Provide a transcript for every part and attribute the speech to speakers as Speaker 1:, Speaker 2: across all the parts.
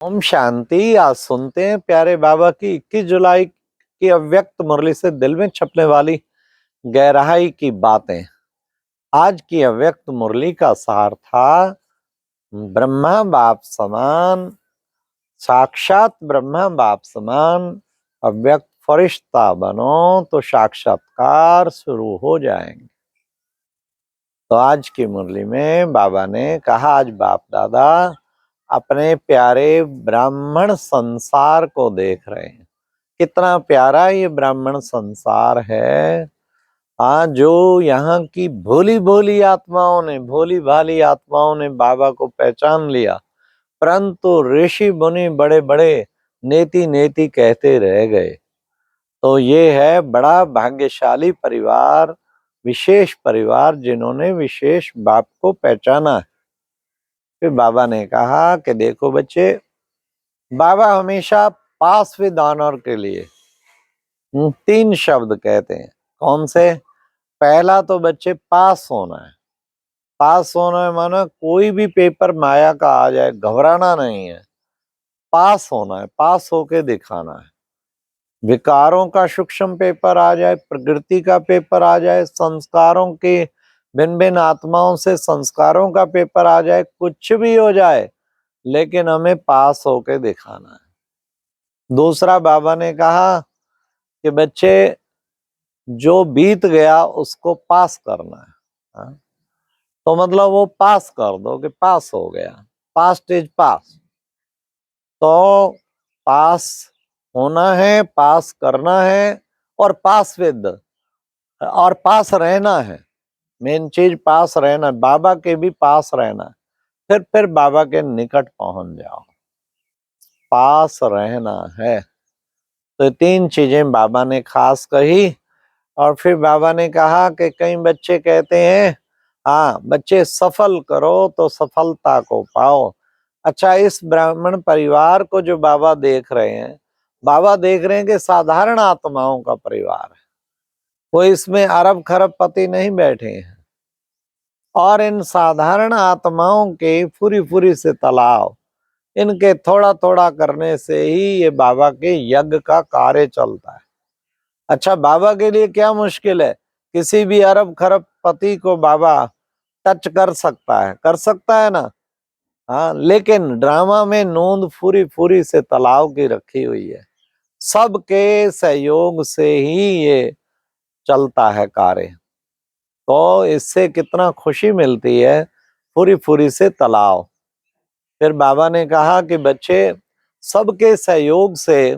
Speaker 1: ओम शांति। आज सुनते हैं प्यारे बाबा की 21 जुलाई की अव्यक्त मुरली से दिल में छपने वाली गहराई की बातें। आज की अव्यक्त मुरली का सार था ब्रह्मा बाप समान, साक्षात ब्रह्मा बाप समान अव्यक्त फरिश्ता बनो तो साक्षात्कार शुरू हो जाएंगे। तो आज की मुरली में बाबा ने कहा, आज बाप दादा अपने प्यारे ब्राह्मण संसार को देख रहे हैं। कितना प्यारा ये ब्राह्मण संसार है। जो यहाँ की भोली भोली आत्माओं ने, भोली भाली आत्माओं ने बाबा को पहचान लिया, परंतु ऋषि मुनि बड़े बड़े नेति नेति कहते रह गए। तो ये है बड़ा भाग्यशाली परिवार, विशेष परिवार, जिन्होंने विशेष बाप को पहचाना है। फिर बाबा ने कहा कि देखो बच्चे, बाबा हमेशा पास विद ऑनर के लिए 3 शब्द कहते हैं। कौन से? पहला तो बच्चे पास होना है। पास होना है माना कोई भी पेपर माया का आ जाए, घबराना नहीं है। पास होना है, पास होके दिखाना है। विकारों का सूक्ष्म पेपर आ जाए, प्रकृति का पेपर आ जाए, संस्कारों के भिन्न भिन्न आत्माओं से संस्कारों का पेपर आ जाए, कुछ भी हो जाए, लेकिन हमें पास होके दिखाना है। दूसरा बाबा ने कहा कि बच्चे, जो बीत गया उसको पास करना है। हाँ? तो मतलब वो पास कर दो कि पास हो गया, पास्ट इज पास। तो पास होना है, पास करना है, और पास विद, और पास रहना है। मेन चीज पास रहना, बाबा के भी पास रहना। फिर बाबा के निकट पहुंच जाओ, पास रहना है। तो 3 चीजें बाबा ने खास कही। और फिर बाबा ने कहा कि कई बच्चे कहते हैं, हाँ बच्चे सफल करो तो सफलता को पाओ। अच्छा, इस ब्राह्मण परिवार को जो बाबा देख रहे हैं, बाबा देख रहे हैं कि साधारण आत्माओं का परिवार है। कोई इसमें अरब खरब पति नहीं बैठे हैं। और इन साधारण आत्माओं के फुरी फुरी से तलाव, इनके थोड़ा थोड़ा करने से ही ये बाबा के यज्ञ का कार्य चलता है। अच्छा, बाबा के लिए क्या मुश्किल है? किसी भी अरब खरब पति को बाबा टच कर सकता है ना। हाँ, लेकिन ड्रामा में नूंद फूरी फूरी से तालाब की रखी हुई है। सबके सहयोग से ही ये चलता है कार्य। तो इससे कितना खुशी मिलती है, फूरी फूरी से तालाब। फिर बाबा ने कहा कि बच्चे, सबके सहयोग से,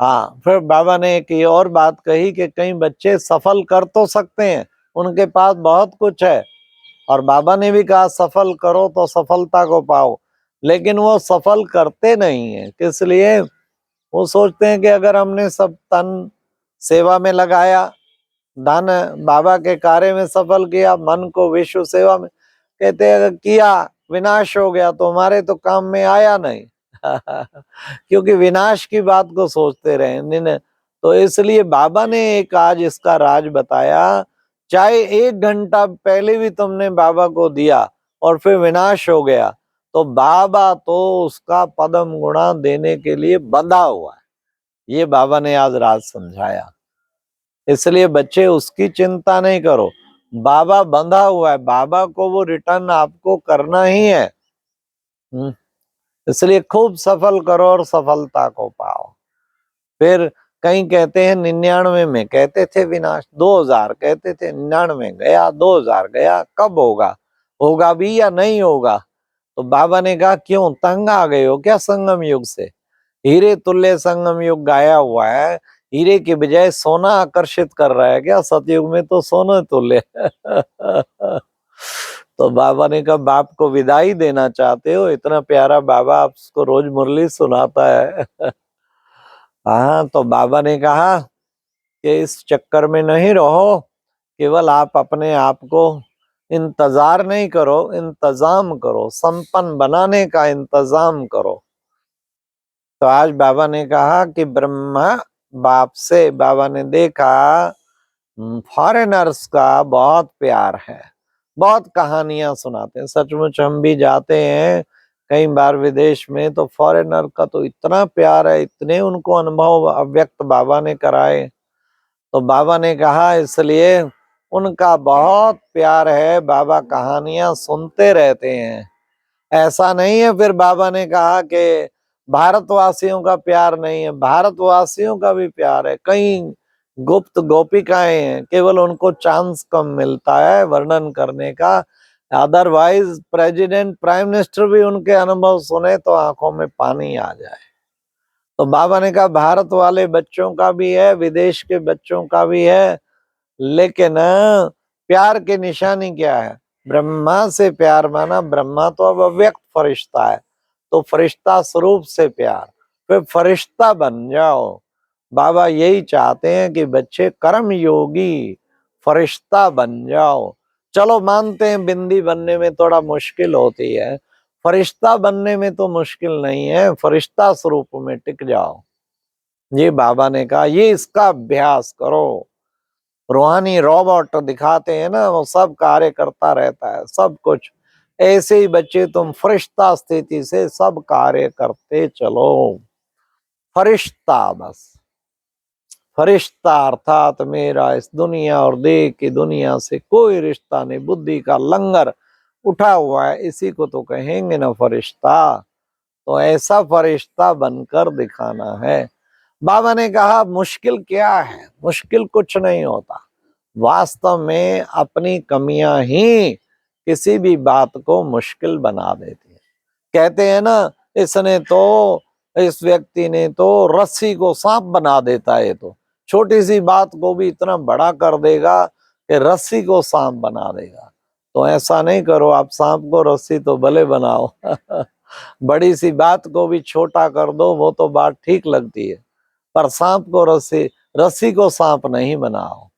Speaker 1: हाँ, फिर बाबा ने एक ये और बात कही कि कई बच्चे सफल कर तो सकते हैं, उनके पास बहुत कुछ है, और बाबा ने भी कहा सफल करो तो सफलता को पाओ, लेकिन वो सफल करते नहीं है। किस लिए? वो सोचते हैं कि अगर हमने सब तन सेवा में लगाया, धन बाबा के कार्य में सफल किया, मन को विश्व सेवा में, कहते हैं अगर किया, विनाश हो गया तो हमारे तो काम में आया नहीं। क्योंकि विनाश की बात को सोचते रहे। तो इसलिए बाबा ने एक आज इसका राज बताया। चाहे 1 घंटा पहले भी तुमने बाबा को दिया और फिर विनाश हो गया, तो बाबा तो उसका पदम गुणा देने के लिए बंधा हुआ है। ये बाबा ने आज राज समझाया। इसलिए बच्चे, उसकी चिंता नहीं करो, बाबा बंधा हुआ है, बाबा को वो रिटर्न आपको करना ही है। इसलिए खूब सफल करो और सफलता को पाओ। फिर कहीं कहते हैं 99 में कहते थे विनाश, 2000 कहते थे, 99 गया, 2000 गया, कब होगा? होगा भी या नहीं होगा? तो बाबा ने कहा, क्यों तंग आ गए हो क्या संगम युग से? हीरे तुल्य संगम युग गाया हुआ है, हीरे की बजाय सोना आकर्षित कर रहा है क्या? सतयुग में तो सोना तुल्य। तो बाबा ने कहा, बाप को विदाई देना चाहते हो? इतना प्यारा बाबा आपको रोज मुरली सुनाता है। हाँ, तो बाबा ने कहा कि इस चक्कर में नहीं रहो, केवल आप अपने आप को इंतजार नहीं करो, इंतजाम करो, संपन्न बनाने का इंतजाम करो। तो आज बाबा ने कहा कि ब्रह्मा बाप से बाबा ने देखा फॉरेनर्स का बहुत प्यार है, बहुत कहानियां सुनाते हैं। सचमुच हम भी जाते हैं, कई बार विदेश में तो फॉरेनर का तो इतना प्यार है, इतने उनको अनुभव अव्यक्त बाबा ने कराए। तो बाबा ने कहा इसलिए उनका बहुत प्यार है, बाबा कहानियां सुनते रहते हैं। ऐसा नहीं है फिर बाबा ने कहा कि भारतवासियों का प्यार नहीं है, भारतवासियों का भी प्यार है। कई गुप्त गोपिकाएं हैं, केवल उनको चांस कम मिलता है वर्णन करने का। अदरवाइज प्रेसिडेंट प्राइम मिनिस्टर भी उनके अनुभव सुने तो आंखों में पानी आ जाए। तो बाबा ने कहा भारत वाले बच्चों का भी है, विदेश के बच्चों का भी है, लेकिन प्यार की निशानी क्या है? ब्रह्मा से प्यार माना। ब्रह्मा तो अब अव्यक्त फरिश्ता है, तो फरिश्ता स्वरूप से प्यार, फिर फरिश्ता बन जाओ। बाबा यही चाहते हैं कि बच्चे कर्म योगी फरिश्ता बन जाओ। चलो मानते हैं बिंदी बनने में थोड़ा मुश्किल होती है, फरिश्ता बनने में तो मुश्किल नहीं है, फरिश्ता स्वरूप में टिक जाओ। ये बाबा ने कहा ये इसका अभ्यास करो। रूहानी रोबोट दिखाते हैं ना, वो सब कार्य करता रहता है, सब कुछ। ऐसे ही बच्चे तुम फरिश्ता स्थिति से सब कार्य करते चलो। फरिश्ता बस, फरिश्ता अर्थात मेरा इस दुनिया और देह की दुनिया से कोई रिश्ता नहीं, बुद्धि का लंगर उठा हुआ है, इसी को तो कहेंगे ना फरिश्ता। तो ऐसा फरिश्ता बनकर दिखाना है। बाबा ने कहा मुश्किल क्या है? मुश्किल कुछ नहीं होता, वास्तव में अपनी कमियां ही किसी भी बात को मुश्किल बना देती है। कहते हैं ना, इसने तो, इस व्यक्ति ने तो रस्सी को सांप बना देता है, तो छोटी सी बात को भी इतना बड़ा कर देगा कि रस्सी को सांप बना देगा। तो ऐसा नहीं करो, आप सांप को रस्सी तो भले बनाओ बड़ी सी बात को भी छोटा कर दो, वो तो बात ठीक लगती है, पर सांप को रस्सी, रस्सी को सांप नहीं बनाओ।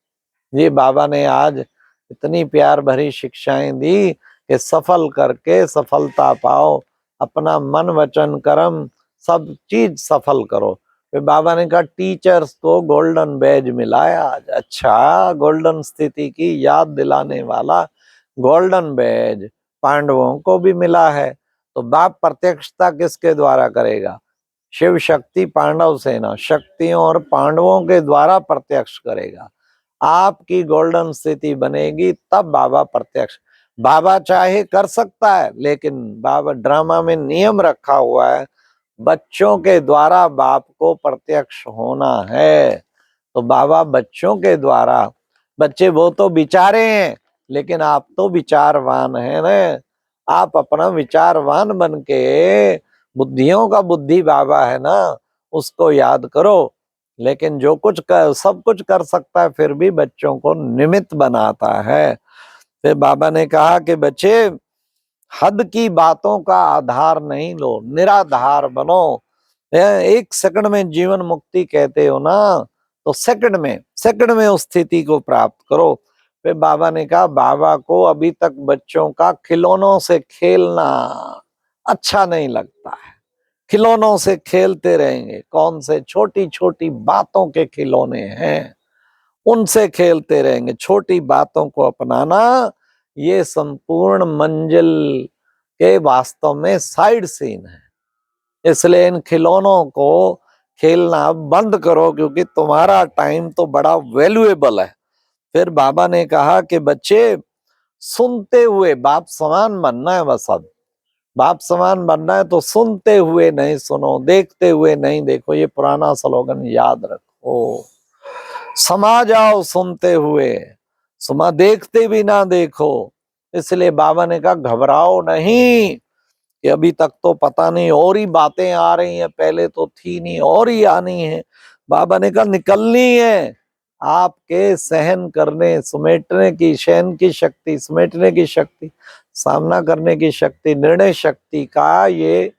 Speaker 1: ये बाबा ने आज इतनी प्यार भरी शिक्षाएं दी कि सफल करके सफलता पाओ, अपना मन वचन कर्म सब चीज सफल करो। फिर बाबा ने कहा टीचर्स को गोल्डन बैज मिला है आज। अच्छा, गोल्डन स्थिति की याद दिलाने वाला गोल्डन बैज पांडवों को भी मिला है। तो बाप प्रत्यक्षता किसके द्वारा करेगा? शिव शक्ति पांडव सेना, शक्तियों और पांडवों के द्वारा प्रत्यक्ष करेगा। आपकी गोल्डन स्थिति बनेगी तब बाबा प्रत्यक्ष। बाबा चाहे कर सकता है, लेकिन बाबा ड्रामा में नियम रखा हुआ है, बच्चों के द्वारा बाप को प्रत्यक्ष होना है। तो बाबा बच्चों के द्वारा, बच्चे वो तो विचारे हैं, लेकिन आप तो विचारवान है ना। आप अपना विचारवान बन के, बुद्धियों का बुद्धि बाबा है ना, उसको याद करो। लेकिन जो कुछ कर, सब कुछ कर सकता है, फिर भी बच्चों को निमित्त बनाता है। फिर बाबा ने कहा कि बच्चे हद की बातों का आधार नहीं लो, निराधार बनो। एक सेकंड में जीवन मुक्ति कहते हो ना, तो सेकंड में उस स्थिति को प्राप्त करो। फिर बाबा ने कहा बाबा को अभी तक बच्चों का खिलौनों से खेलना अच्छा नहीं लगता है, खिलौनों से खेलते रहेंगे। कौन से? छोटी छोटी बातों के खिलौने हैं, उनसे खेलते रहेंगे। छोटी बातों को अपनाना ये संपूर्ण मंजिल के वास्तव में साइड सीन है। इसलिए इन खिलौनों को खेलना बंद करो, क्योंकि तुम्हारा टाइम तो बड़ा वैल्यूएबल है। फिर बाबा ने कहा कि बच्चे सुनते हुए बाप समान बनना है, बस अब बाप समान बनना है तो सुनते हुए नहीं सुनो, देखते हुए नहीं देखो। ये पुराना स्लोगन याद रखो। समा जाओ सुनते हुए, समा देखते भी ना देखो। इसलिए बाबा ने कहा घबराओ नहीं, कि अभी तक तो पता नहीं और ही बातें आ रही हैं, पहले तो थी नहीं और ही आनी है। बाबा ने कहा निकलनी है। आपके सहन करने, समेटने की, सहन की शक्ति, समेटने की शक्ति, सामना करने की शक्ति, निर्णय शक्ति का ये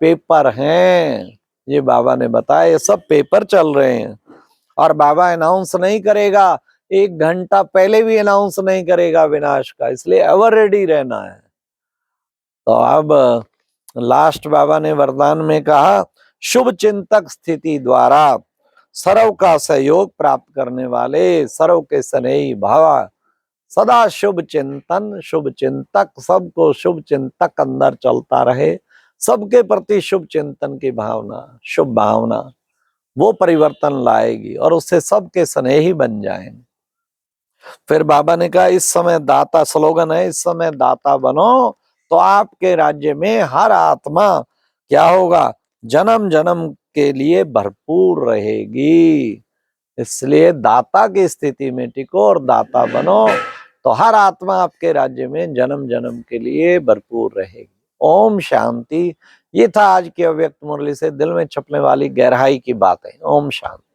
Speaker 1: पेपर हैं। ये बाबा ने बताया, ये सब पेपर चल रहे हैं। और बाबा अनाउंस नहीं करेगा, 1 घंटा पहले भी अनाउंस नहीं करेगा विनाश का, इसलिए एवर रेडी रहना है। तो अब लास्ट बाबा ने वरदान में कहा शुभ चिंतक स्थिति द्वारा सर्व का सहयोग प्राप्त करने वाले सर्व के स्नेही भावा, सदा शुभ चिंतन, शुभ चिंतक, सबको शुभ चिंतक अंदर चलता रहे। सबके प्रति शुभ चिंतन की भावना, शुभ भावना वो परिवर्तन लाएगी और उससे सबके स्नेही बन जाएंगे। फिर बाबा ने कहा इस समय दाता, स्लोगन है इस समय दाता बनो तो आपके राज्य में हर आत्मा क्या होगा, जन्म जन्म के लिए भरपूर रहेगी। इसलिए दाता की स्थिति में टिको और दाता बनो तो हर आत्मा आपके राज्य में जन्म जन्म के लिए भरपूर रहेगी। ओम शांति। ये था आज की अव्यक्त मुरली से दिल में छपने वाली गहराई की बातें। ओम शांति।